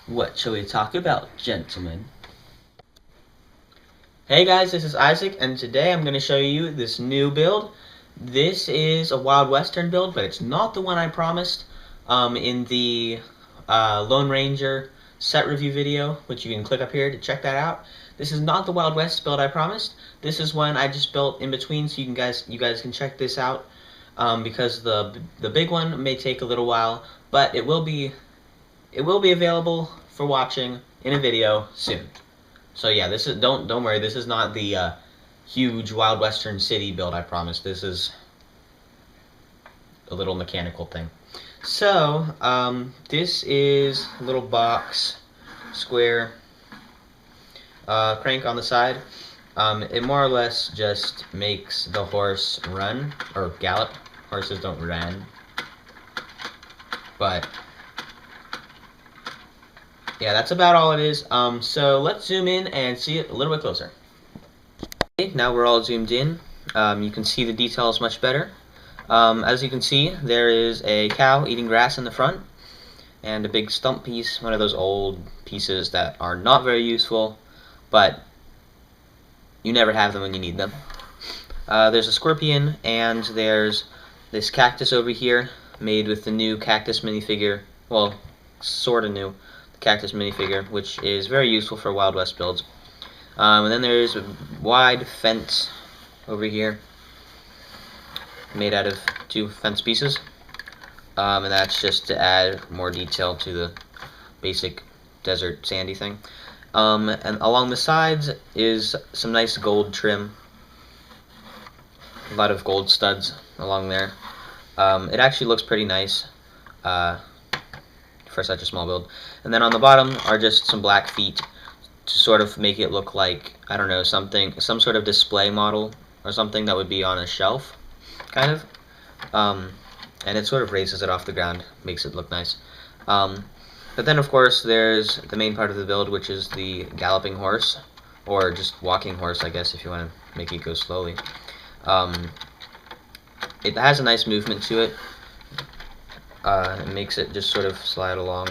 What shall we talk about, gentlemen? Hey guys, this is Isaac, and today I'm going to show you this new build. This is a Wild Western build, but it's not the one I promised in the Lone Ranger set review video, which you can click up here to check that out. This is not the Wild West build I promised. This is one I just built in between, so you guys can check this out because the big one may take a little while, but it will be available for watching in a video soon. So yeah, this is don't worry. This is not the huge Wild Western City build I promised. This is a little mechanical thing. So this is a little box, square, crank on the side. It more or less just makes the horse run or gallop. Horses don't run, but yeah, that's about all it is. So let's zoom in and see it a little bit closer. Okay, now we're all zoomed in. You can see the details much better. As you can see, there is a cow eating grass in the front, and a big stump piece, one of those old pieces that are not very useful, but you never have them when you need them. There's a scorpion, and there's this cactus over here, made with the new cactus minifigure. Well, sort of new. Cactus minifigure, which is very useful for Wild West builds. And then there's a wide fence over here, made out of 2 fence pieces. And that's just to add more detail to the basic desert sandy thing. And along the sides is some nice gold trim. A lot of gold studs along there. It actually looks pretty nice for such a small build. And then on the bottom are just some black feet to sort of make it look like, I don't know, some sort of display model or something that would be on a shelf, kind of. And it sort of raises it off the ground, makes it look nice. But then, of course, there's the main part of the build, which is the galloping horse, or just walking horse, I guess, if you want to make it go slowly. It has a nice movement to it. It makes it just sort of slide along.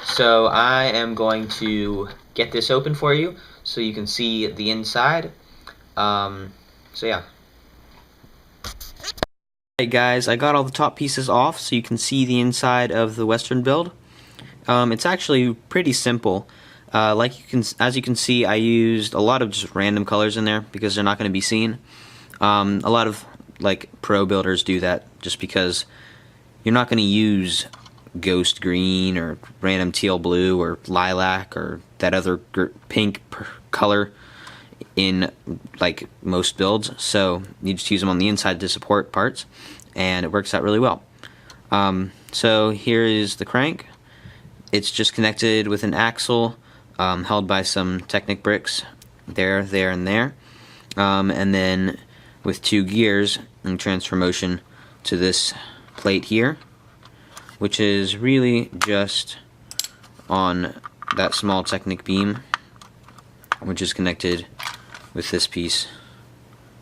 So I am going to get this open for you so you can see the inside. So yeah. Alright guys, I got all the top pieces off so you can see the inside of the Western build. It's actually pretty simple. As you can see, I used a lot of just random colors in there because they're not going to be seen. A lot of pro builders do that just because you're not going to use ghost green or random teal blue or lilac or that other pink color in most builds. So you just use them on the inside to support parts, and it works out really well. So here is the crank. It's just connected with an axle held by some Technic bricks there, and there. And then with 2 gears and transfer motion to this plate here, which is really just on that small Technic beam, which is connected with this piece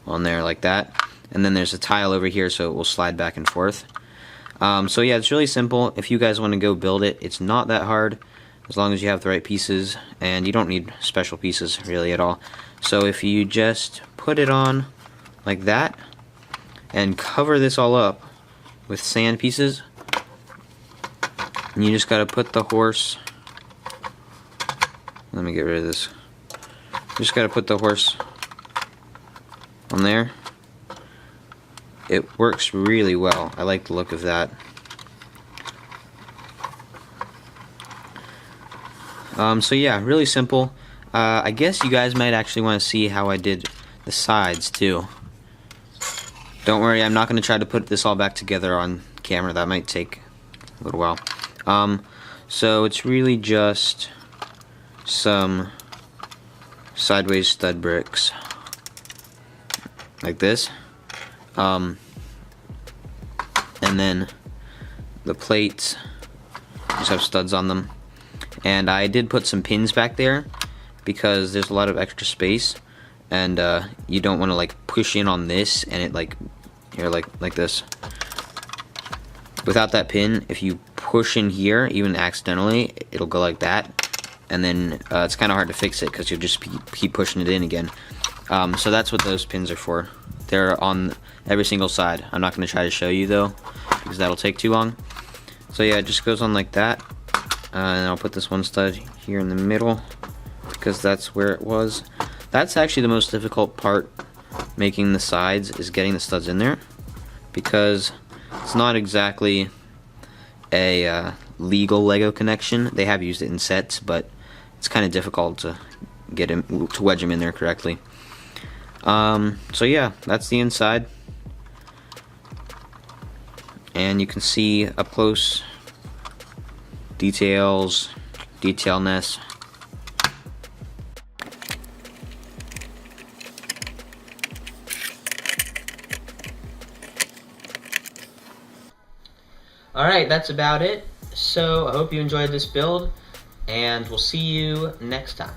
on there like that. And then there's a tile over here so it will slide back and forth. So yeah, it's really simple. If you guys want to go build it, it's not that hard as long as you have the right pieces, and you don't need special pieces really at all. So if you just put it on like that and cover this all up with sand pieces, and you just gotta put the horse, let me get rid of this, you just gotta put the horse on there. It works really well. I like the look of that. So yeah, really simple. I guess you guys might actually want to see how I did the sides too. Don't worry, I'm not going to try to put this all back together on camera. That might take a little while. So it's really just some sideways stud bricks like this. And then the plates just have studs on them. And I did put some pins back there because there's a lot of extra space, and you don't want to push in on this and it here, like this. Without that pin, if you push in here, even accidentally, it'll go like that, and then it's kind of hard to fix it because you'll just keep pushing it in again. So that's what those pins are for. They're on every single side. I'm not going to try to show you though, because that'll take too long. So yeah, it just goes on like that, and I'll put this one stud here in the middle, because that's where it was. That's actually the most difficult part, making the sides, is getting the studs in there, because it's not exactly a legal Lego connection. They have used it in sets, but it's kind of difficult to get him to wedge them in there correctly. So yeah, that's the inside, and you can see up close detailness. Alright, that's about it. So I hope you enjoyed this build, and we'll see you next time.